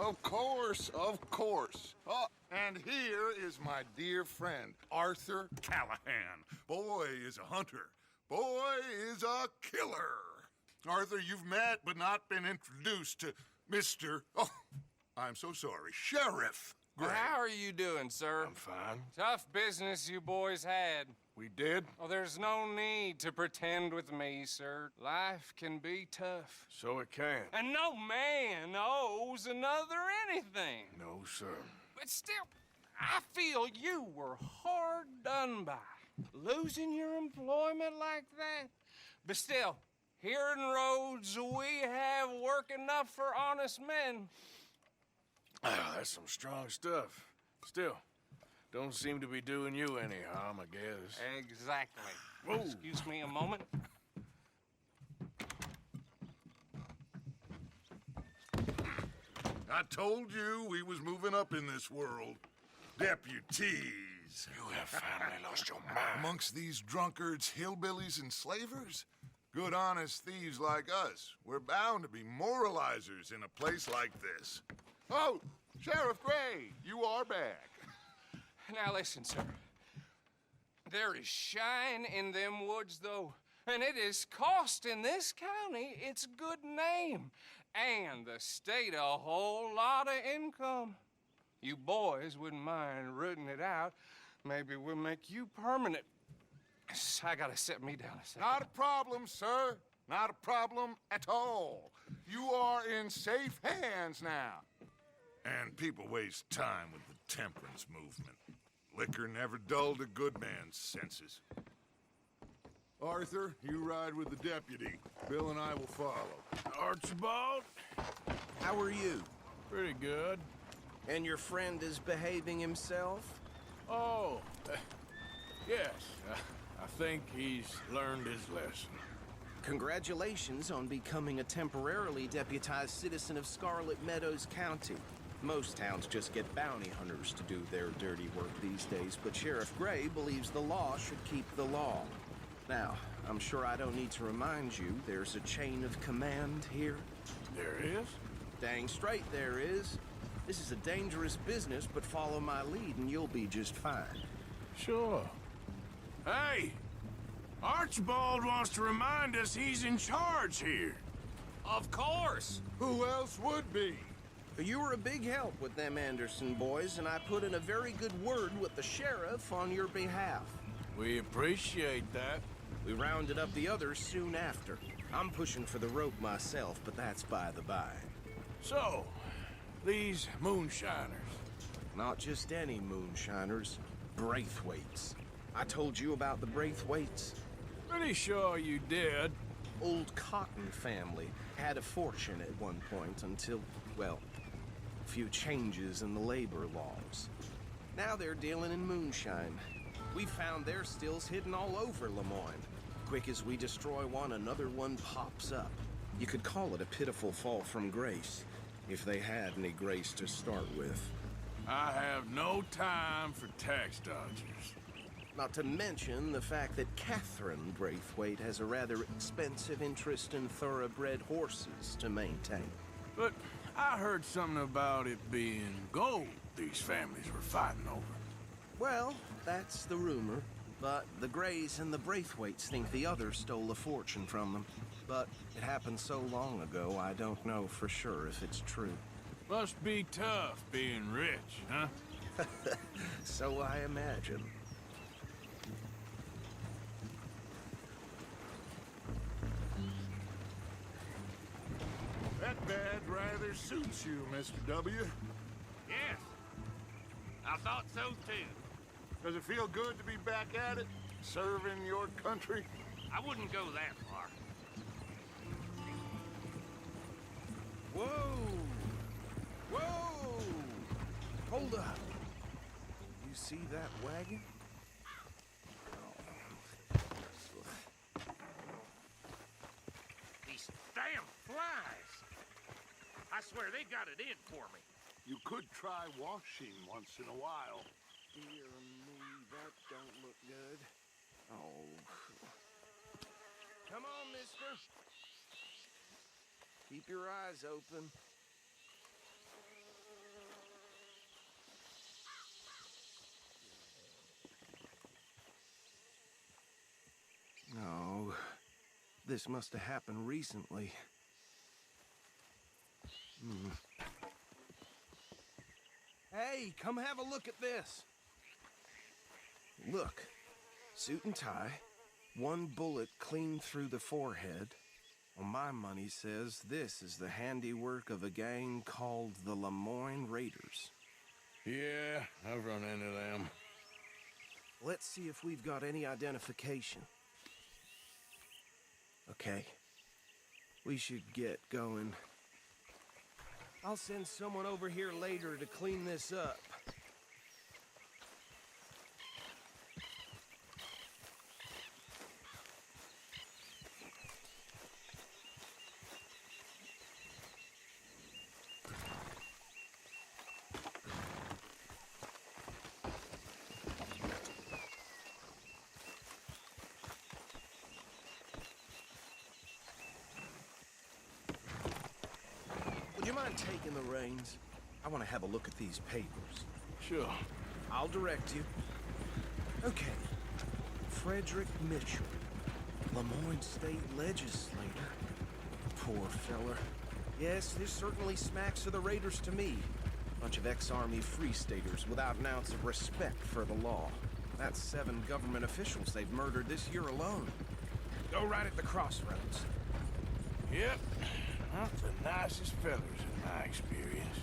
Of course, of course. Oh, and here is my dear friend, Arthur Callahan. Boy is a hunter. Boy is a killer. Arthur, you've met but not been introduced to Mr. Oh, I'm so sorry, Sheriff Gray. Well, how are you doing, sir? I'm fine. Tough business you boys had. We did? Well, there's no need to pretend with me, sir. Life can be tough. So it can. And no man owes another anything. No, sir. But still, I feel you were hard done by. Losing your employment like that. But still, here in Rhodes, we have work enough for honest men. Ah, that's some strong stuff. Still, don't seem to be doing you any harm, I guess. Exactly. Whoa. Excuse me a moment. I told you we was moving up in this world. Deputies. You have finally lost your mind. Amongst these drunkards, hillbillies, and slavers? Good honest thieves like us. We're bound to be moralizers in a place like this. Oh, Sheriff Gray, you are back. Now listen, sir. There is shine in them woods, though, and it is costing this county its good name, and the state a whole lot of income. You boys wouldn't mind rooting it out. Maybe we'll make you permanent. I gotta set me down a second. Not a problem, sir. Not a problem at all. You are in safe hands now. And people waste time with the temperance movement. Liquor never dulled a good man's senses. Arthur, you ride with the deputy. Bill and I will follow. Archibald? How are you? Pretty good. And your friend is behaving himself? Oh, yes. I think he's learned his lesson. Congratulations on becoming a temporarily deputized citizen of Scarlet Meadows County. Most towns just get bounty hunters to do their dirty work these days, but Sheriff Gray believes the law should keep the law. Now, I'm sure I don't need to remind you there's a chain of command here. There is? Dang straight there is. This is a dangerous business, but follow my lead and you'll be just fine. Sure. Hey! Archibald wants to remind us he's in charge here. Of course. Who else would be? You were a big help with them Anderson boys, and I put in a very good word with the sheriff on your behalf. We appreciate that. We rounded up the others soon after. I'm pushing for the rope myself, but that's by the by. So, these moonshiners. Not just any moonshiners, Braithwaites. I told you about the Braithwaites. Pretty sure you did. Old Cotton family had a fortune at one point until, well, a few changes in the labor laws. Now they're dealing in moonshine. We found their stills hidden all over Lemoyne. Quick as we destroy one, another one pops up. You could call it a pitiful fall from grace, if they had any grace to start with. I have no time for tax dodgers. Not to mention the fact that Catherine Braithwaite has a rather expensive interest in thoroughbred horses to maintain. But I heard something about it being gold these families were fighting over. Well, that's the rumor. But the Grays and the Braithwaites think the others stole a fortune from them. But it happened so long ago, I don't know for sure if it's true. Must be tough being rich, huh? So I imagine. That badge rather suits you, Mr. W. Yes, I thought so too. Does it feel good to be back at it, serving your country? I wouldn't go that far. Whoa! Whoa! Hold up. You see that wagon? These damn flies! I swear they got it in for me. You could try washing once in a while. Dear me, that don't look good. Oh. Come on, mister. Keep your eyes open. this must have happened recently. Hey, come have a look at this. Look, suit and tie, one bullet clean through the forehead. Well, my money says this is the handiwork of a gang called the Lemoyne Raiders. Yeah, I've run into them. Let's see if we've got any identification. Okay. We should get going. I'll send someone over here later to clean this up. Would you mind taking the reins? I want to have a look at these papers. Sure. I'll direct you. Okay. Frederick Mitchell, Lemoyne State Legislator. Poor feller. Yes, this certainly smacks of the Raiders to me. Bunch of ex-Army Free Staters without an ounce of respect for the law. That's 7 government officials they've murdered this year alone. Go right at the crossroads. Yep. Not the nicest fellas in my experience.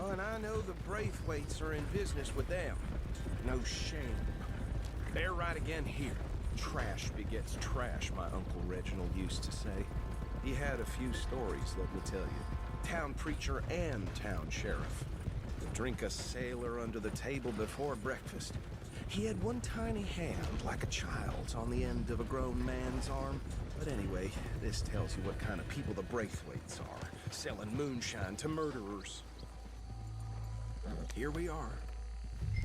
Oh, and I know the Braithwaites are in business with them. No shame. They're right again here. Trash begets trash, my Uncle Reginald used to say. He had a few stories, let me tell you. Town preacher and town sheriff. Would drink a sailor under the table before breakfast. He had one tiny hand, like a child's, on the end of a grown man's arm. But anyway, this tells you what kind of people the Braithwaites are. Selling moonshine to murderers. Here we are.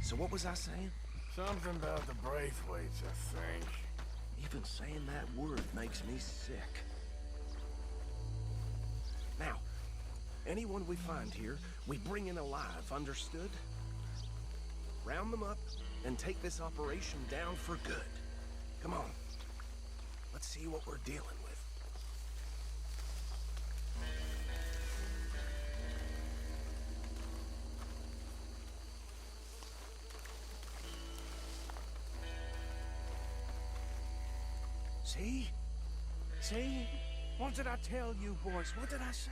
So what was I saying? Something about the Braithwaites, I think. Even saying that word makes me sick. Now, anyone we find here, we bring in alive, understood? Round them up and take this operation down for good. Come on. Let's see what we're dealing with. See? See? What did I tell you, boys? What did I say?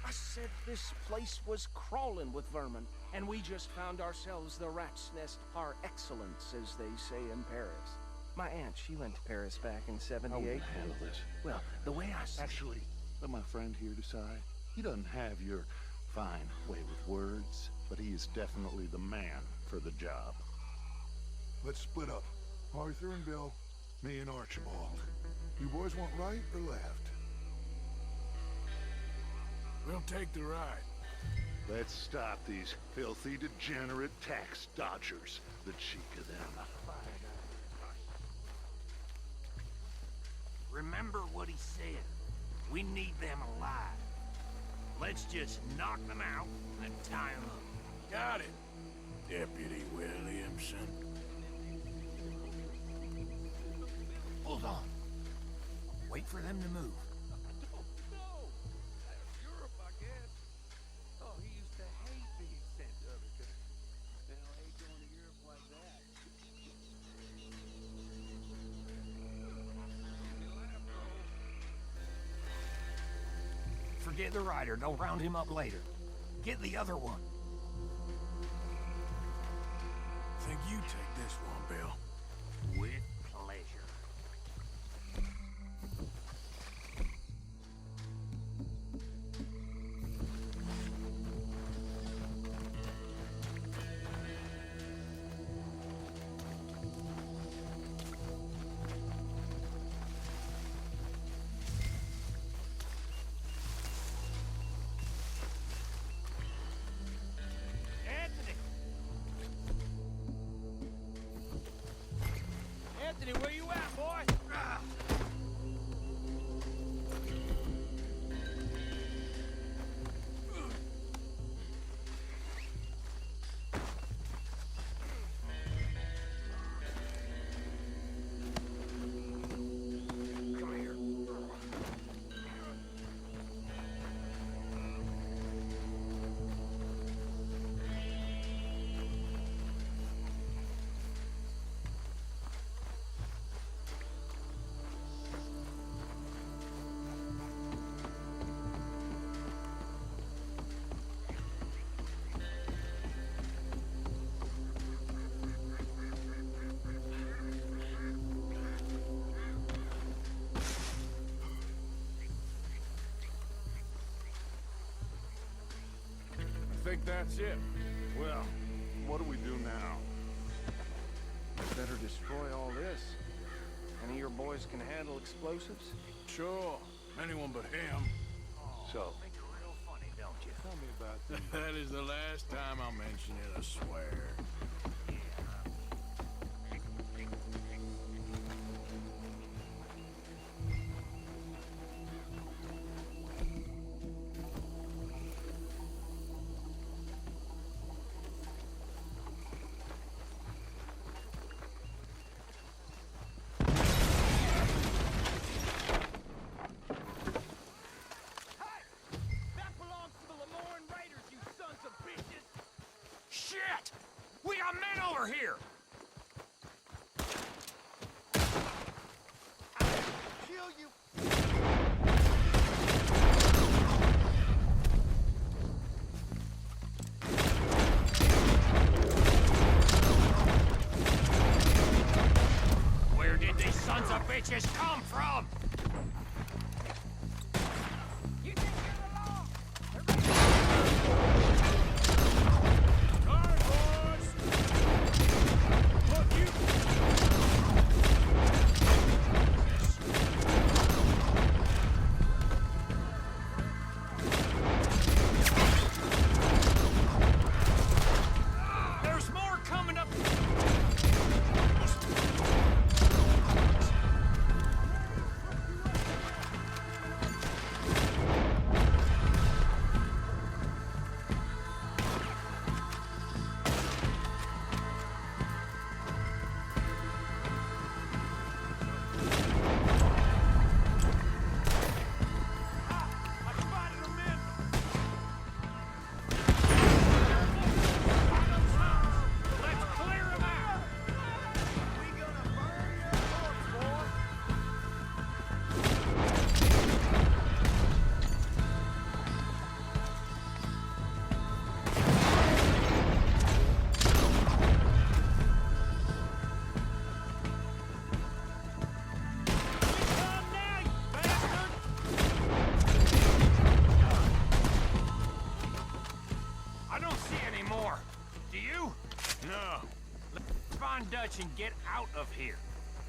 I said this place was crawling with vermin, and we just found ourselves the rat's nest par excellence, as they say in Paris. My aunt, she went to Paris back in How will 78. you handle this? Well, the way I see Actually, let my friend here decide. He doesn't have your fine way with words, but he is definitely the man for the job. Let's split up. Arthur and Bill, me and Archibald. You boys want right or left? We'll take the ride. Let's stop these filthy, degenerate tax dodgers. The cheek of them. Remember what he said. We need them alive. Let's just knock them out and tie them up. Got it, Deputy Williamson. Hold on. Wait for them to move. No! Europe, I guess. Oh, he used to hate being sent to other countries. Now, I ain't going to Europe like that. Forget the rider. Don't round him up later. Get the other one. Think you take this one, Bill. With pleasure. Anthony! think that's it. Well, what do we do now? Better destroy all this. Any of your boys can handle explosives? Sure. Anyone but him. So, Think you're real funny, don't you? tell me about the... That is the last time I'll mention it, I swear. That belongs to the Lemoyne Raiders, you sons of bitches! Shit! We got men over here! I'll kill you! Where did these sons of bitches come from? You think you're the law? Alright, boys! Look, you... There's more coming up. I spotted them in. Let's clear them out. We gonna burn your corpse, boy. Come now, you bastard! I don't see any more. Do you? No. Let's find Dutch and get out of here.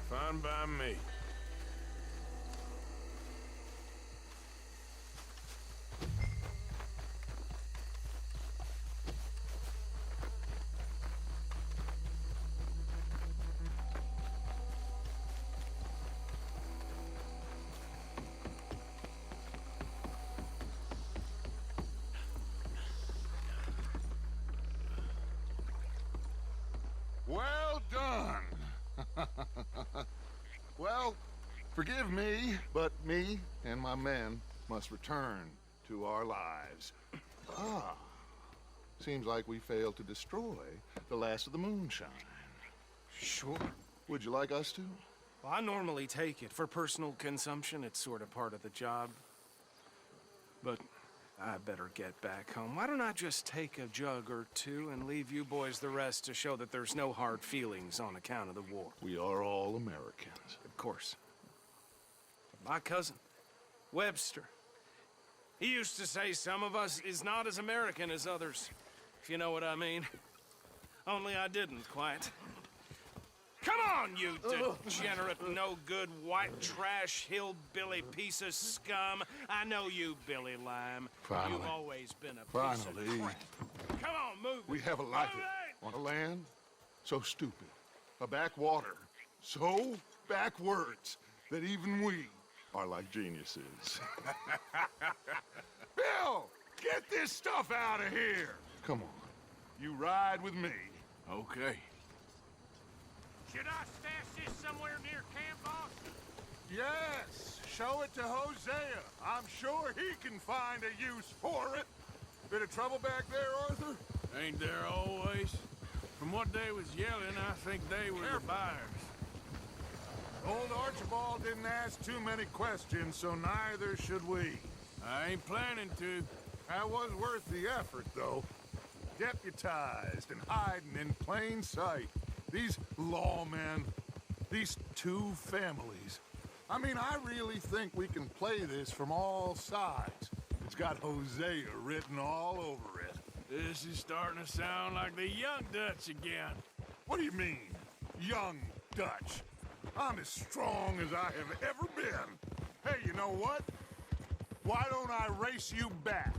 Fine by me. Well done. Well, forgive me, but me and my men must return to our lives. Ah, seems like we failed to destroy the last of the moonshine. Sure. Would you like us to? Well, I normally take it. For personal consumption, it's sort of part of the job. But I better get back home. Why don't I just take a jug or two and leave you boys the rest to show that there's no hard feelings on account of the war? We are all Americans. Of course. My cousin, Webster, he used to say some of us is not as American as others, if you know what I mean. Only I didn't quite. Come on, you degenerate, no-good, white trash, hillbilly piece of scum. I know you, Billy Lime. Finally. You've always been a piece of Finally. crap. Come on, move it. We have a life Move it! on a land so stupid, a backwater so backwards that even we are like geniuses. Bill, get this stuff out of here. Come on, you ride with me. Okay. Should I stash this somewhere near camp, boss? Yes, show it to Hosea. I'm sure he can find a use for it. Bit of trouble back there, Arthur? Ain't there always? From what they was yelling, I think they were the buyers. Old Archibald didn't ask too many questions, so neither should we. I ain't planning to. That was worth the effort, though. Deputized and hiding in plain sight. These lawmen, these two families. I mean, I really think we can play this from all sides. It's got Hosea written all over it. This is starting to sound like the Young Dutch again. What do you mean, young Dutch? I'm as strong as I have ever been. Hey, you know what? Why don't I race you back?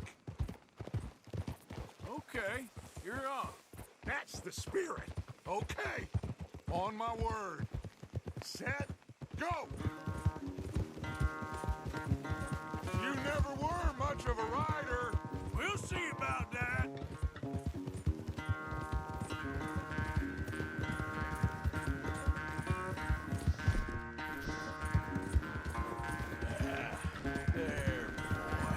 Okay, you're on. That's the spirit. Okay. On my word. Set, go! You never were much of a rider. We'll see about that. There, boy.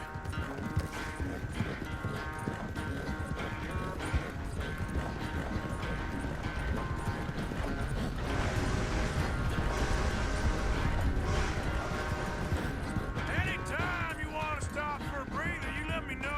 Anytime you want to stop for a breather, you let me know.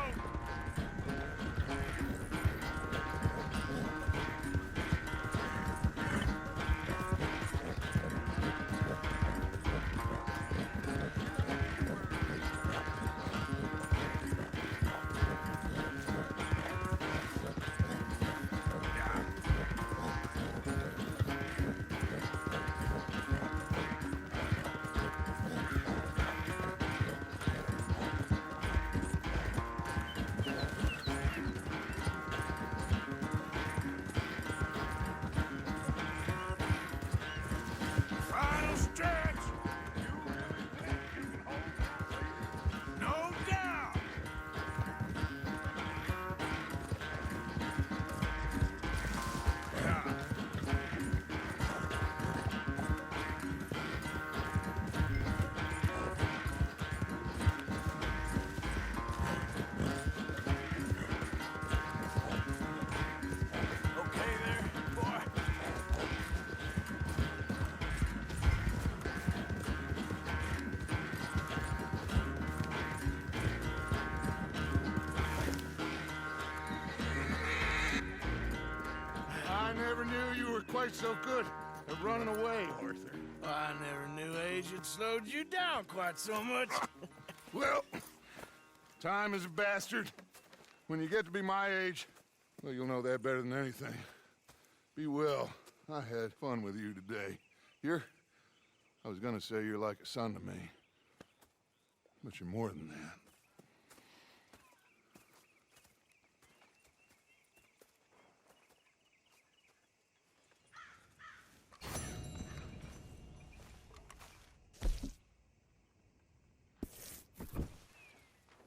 Final stretch. No doubt. Yeah. Okay there, boy. I never knew you were quite so good at running away, Arthur. I never knew age had slowed you down quite so much. Well, time is a bastard. When you get to be my age, well, you'll know that better than anything. Be well. I had fun with you today. I was gonna say you're like a son to me, but you're more than that.